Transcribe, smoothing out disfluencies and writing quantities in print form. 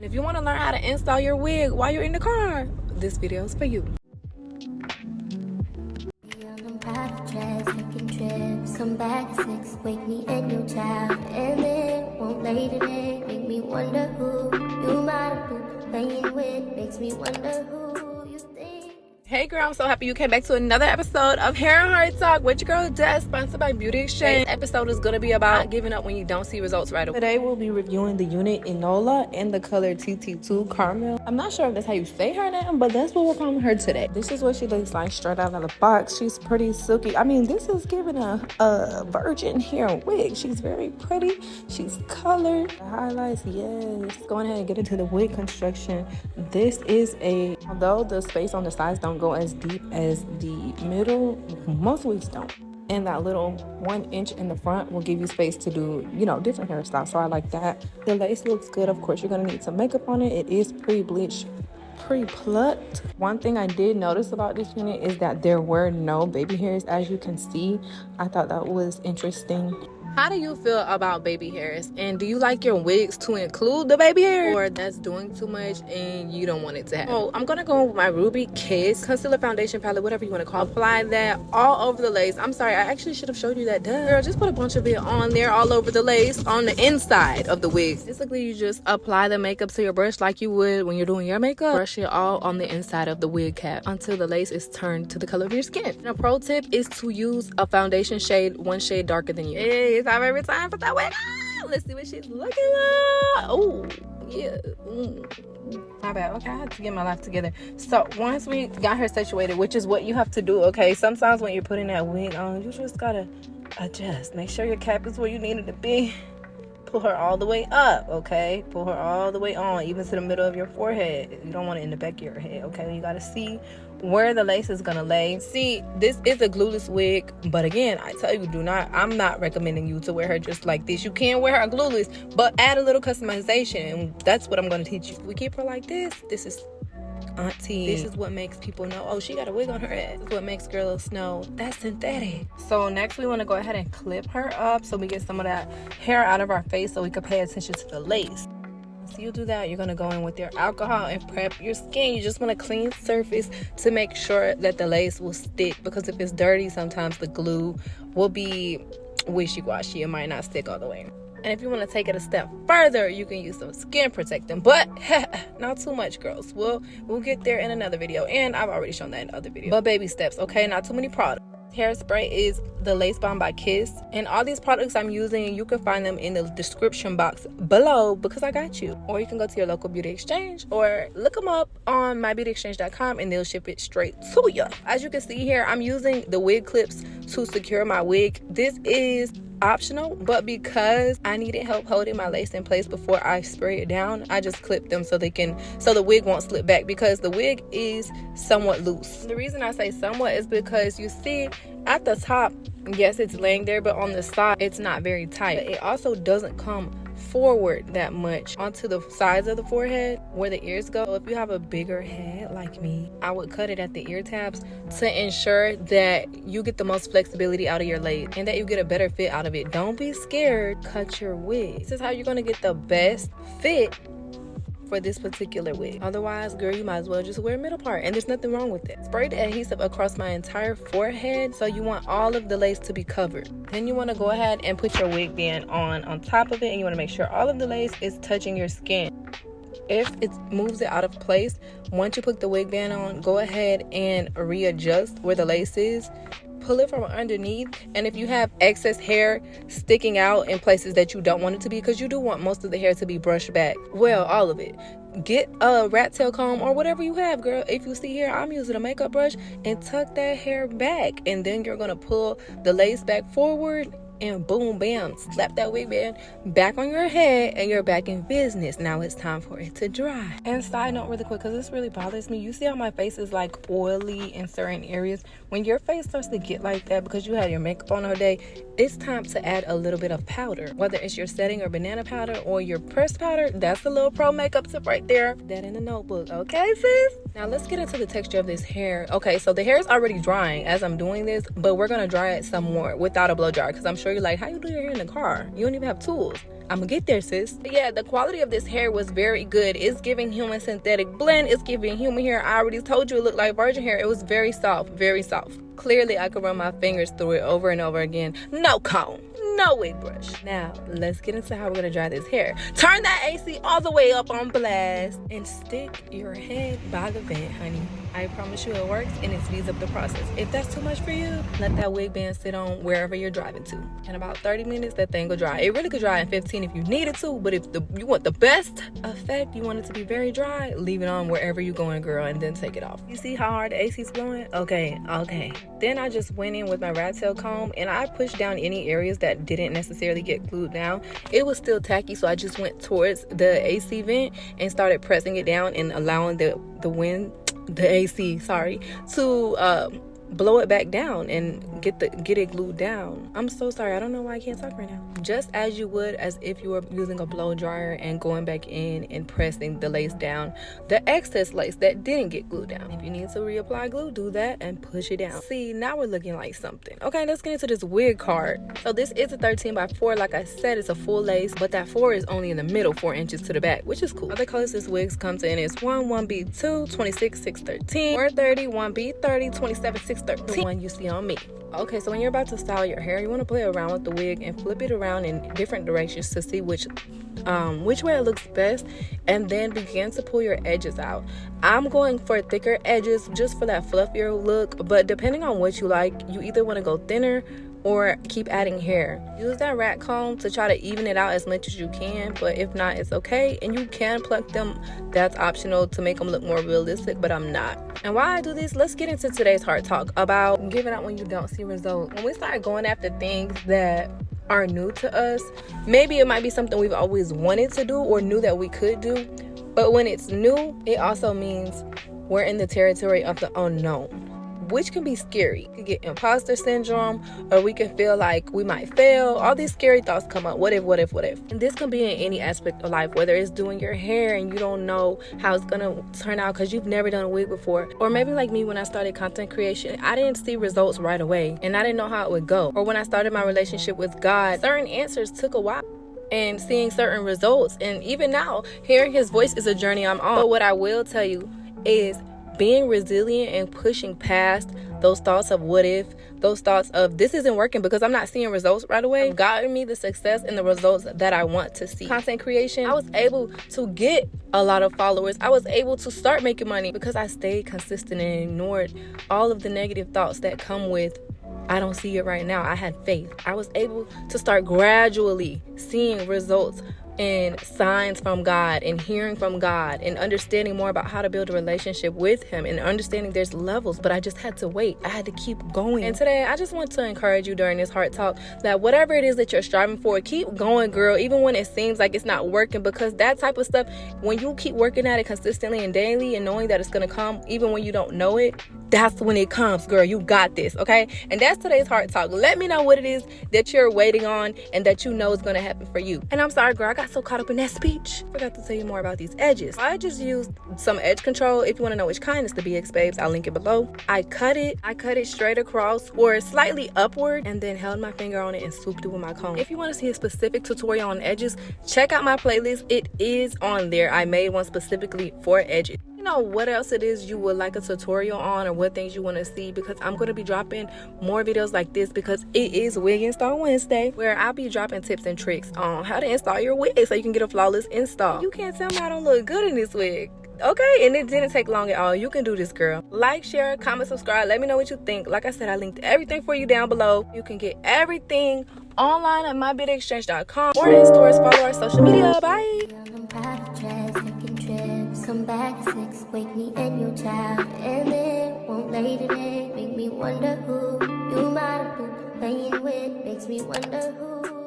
If you want to learn how to install your wig while you're in the car, this video is for you. Taking trips, come back at 6, wake me and your child, and then won't lay today, make me wonder who you might have been playing with, makes me wonder who you think. Hey girl, I'm so happy you came back to another episode of Hair and Heart Talk with your girl Des, sponsored by BeautyExchange. Today's episode is going to be about giving up when you don't see results right away. Today we'll be reviewing the unit Eniola in the color TT2 Caramel. I'm not sure if that's how you say her name, but that's what we're calling her today. This is what she looks like straight out of the box. She's pretty silky. I mean, this is giving a virgin hair wig. She's very pretty. She's colored. The highlights, yes. Going ahead and get into the wig construction. This is although the space on the sides don't go as deep as the middle, most wigs don't, and that little 1 inch in the front will give you space to do, you know, different hairstyles. So I like that. The lace looks good. Of course, you're gonna need some makeup on it. It is pre-bleached, pre-plucked. One thing I did notice about this unit is that there were no baby hairs, as you can see. I thought that was interesting. How do you feel about baby hairs? And do you like your wigs to include the baby hair? Or that's doing too much and you don't want it to happen? So I'm gonna go with my Ruby Kiss concealer foundation palette, whatever you want to call it. Apply that all over the lace. I'm sorry, I actually should have showed you that. Duh. Girl, just put a bunch of it on there, all over the lace, on the inside of the wig. Basically, you just apply the makeup to your brush like you would when you're doing your makeup. Brush it all on the inside of the wig cap until the lace is turned to the color of your skin. And a pro tip is to use a foundation shade 1 shade darker than you. Hey, it's our favorite time for that wig. Let's see what she's looking like. Oh, yeah. My bad. Okay, I had to get my life together. So once we got her situated, which is what you have to do, okay? Sometimes when you're putting that wig on, you just gotta adjust. Make sure your cap is where you need it to be. Pull her all the way up, okay? Pull her all the way on, even to the middle of your forehead. You don't want it in the back of your head, okay? You gotta see where the lace is gonna lay. See, this is a glueless wig, but again, I tell you, I'm not recommending you to wear her just like this. You can wear her glueless, but add a little customization, and that's what I'm gonna teach you. If we keep her like this is auntie. This is what makes people know, oh, she got a wig on her head. This is what makes girls know that's synthetic. So next we want to go ahead and clip her up so we get some of that hair out of our face so we can pay attention to the lace. So you do that, you're going to go in with your alcohol and prep your skin. You just want a clean surface to make sure that the lace will stick, because if it's dirty, sometimes the glue will be wishy-washy. It might not stick all the way. And if you want to take it a step further, you can use some skin protectant, but not too much, girls. We'll get there in another video, and I've already shown that in other videos. But baby steps, okay? Not too many products. Hairspray is the Lace Bomb by Kiss, and all these products I'm using, you can find them in the description box below, because I got you. Or you can go to your local beauty exchange or look them up on mybeautyexchange.com and they'll ship it straight to you. As you can see here, I'm using the wig clips to secure my wig. This is optional, but because I needed help holding my lace in place before I spray it down, I just clipped them so the wig won't slip back, because the wig is somewhat loose. The reason I say somewhat is because you see at the top, yes, it's laying there, but on the side it's not very tight. It also doesn't come forward that much onto the sides of the forehead where the ears go. So if you have a bigger head like me, I would cut it at the ear tabs to ensure that you get the most flexibility out of your lace and that you get a better fit out of it. Don't be scared, cut your wig. This is how you're going to get the best fit for this particular wig. Otherwise, girl, you might as well just wear a middle part, and there's nothing wrong with it. Spray the adhesive across my entire forehead, so you want all of the lace to be covered. Then you want to go ahead and put your wig band on top of it, and you want to make sure all of the lace is touching your skin. If it moves it out of place, once you put the wig band on, go ahead and readjust where the lace is. Pull it from underneath, and if you have excess hair sticking out in places that you don't want it to be, because you do want most of the hair to be brushed back, well, all of it, get a rat tail comb or whatever you have, girl. If you see here, I'm using a makeup brush, and tuck that hair back, and then you're gonna pull the lace back forward, and boom, bam, slap that wig band back on your head, and you're back in business. Now it's time for it to dry. And side note really quick, because this really bothers me, you see how my face is like oily in certain areas? When your face starts to get like that because you had your makeup on all day, it's time to add a little bit of powder, whether it's your setting or banana powder or your pressed powder. That's a little pro makeup tip right there. That in the notebook, okay, sis? Now let's get into the texture of this hair. Okay, so the hair is already drying as I'm doing this, but we're gonna dry it some more without a blow dryer, because I'm sure you're like, how you do your hair in the car? You don't even have tools. I'm gonna get there, sis. But yeah, the quality of this hair was very good. It's giving human synthetic blend. It's giving human hair. I already told you it looked like virgin hair. It was very soft, very soft. Clearly, I could run my fingers through it over and over again. No comb, no wig brush. Now, let's get into how we're gonna dry this hair. Turn that AC all the way up on blast and stick your head by the vent, honey. I promise you it works and it speeds up the process. If that's too much for you, let that wig band sit on wherever you're driving to. In about 30 minutes, that thing will dry. It really could dry in 15 if you needed to, but if you want the best effect, you want it to be very dry, leave it on wherever you're going, girl, and then take it off. You see how hard the AC's blowing? Okay. Then I just went in with my rat tail comb and I pushed down any areas that didn't necessarily get glued down. It was still tacky, so I just went towards the AC vent and started pressing it down and allowing the AC, to blow it back down and get it glued down. I'm so sorry, I don't know why I can't talk right now. Just as you would as if you were using a blow dryer and going back in and pressing the lace down, the excess lace that didn't get glued down. If you need to reapply glue, do that and push it down. See, now we're looking like something. Okay, let's get into this wig card. So this is a 13x4. Like I said, it's a full lace, but that 4 is only in the middle, 4 inches to the back, which is cool. Other colors this wig comes in is 1B2, 26, 613, 430, 1B30, 27, 613. The one you see on me. Okay, so when you're about to style your hair, you want to play around with the wig and flip it around in different directions to see which way it looks best, and then begin to pull your edges out. I'm going for thicker edges just for that fluffier look, but depending on what you like, you either want to go thinner or keep adding hair. Use that rat comb to try to even it out as much as you can, but if not, it's okay, and you can pluck them. That's optional to make them look more realistic, but I'm not. And while I do this, let's get into today's heart talk about giving up when you don't see results. When we start going after things that are new to us, maybe it might be something we've always wanted to do or knew that we could do, but when it's new, it also means we're in the territory of the unknown, which can be scary. You can get imposter syndrome, or we can feel like we might fail. All these scary thoughts come up. What if? And this can be in any aspect of life, whether it's doing your hair and you don't know how it's gonna turn out because you've never done a wig before. Or maybe like me, when I started content creation, I didn't see results right away and I didn't know how it would go. Or when I started my relationship with God, certain answers took a while. And seeing certain results, and even now, hearing his voice is a journey I'm on. But what I will tell you is being resilient and pushing past those thoughts of what if, those thoughts of this isn't working because I'm not seeing results right away, have gotten me the success and the results that I want to see. Content creation, I was able to get a lot of followers. I was able to start making money because I stayed consistent and ignored all of the negative thoughts that come with I don't see it right now. I had faith. I was able to start gradually seeing results and signs from God and hearing from God and understanding more about how to build a relationship with him and understanding there's levels, but I just had to wait. I had to keep going. And today I just want to encourage you during this heart talk that whatever it is that you're striving for, keep going, girl, even when it seems like it's not working, because that type of stuff, when you keep working at it consistently and daily and knowing that it's going to come even when you don't know it, that's when it comes, girl. You got this, okay? And that's today's heart talk. Let me know what it is that you're waiting on and that you know is going to happen for you. And I'm sorry, girl, I got so caught up in that speech. I forgot to tell you more about these edges. I just used some edge control. If you want to know which kind, it's the BeautyExchange babes. I'll link it below. I cut it straight across or slightly upward and then held my finger on it and swooped it with my comb. If you want to see a specific tutorial on edges, check out my playlist. It is on there. I made one specifically for edges. You know what else it is you would like a tutorial on, or what things you want to see, because I'm going to be dropping more videos like this because it is Wig Install Wednesday, where I'll be dropping tips and tricks on how to install your wig so you can get a flawless install. You can't tell me I don't look good in this wig. Okay, and it didn't take long at all. You can do this, girl. Like, share, comment, subscribe. Let me know what you think. Like I said, I linked everything for you down below. You can get everything online at mybeautyexchange.com or in stores. Follow our social media. Bye. Come back at 6, wake me and your child, and then won't lay today. Make me wonder who you might have been playing with. Makes me wonder who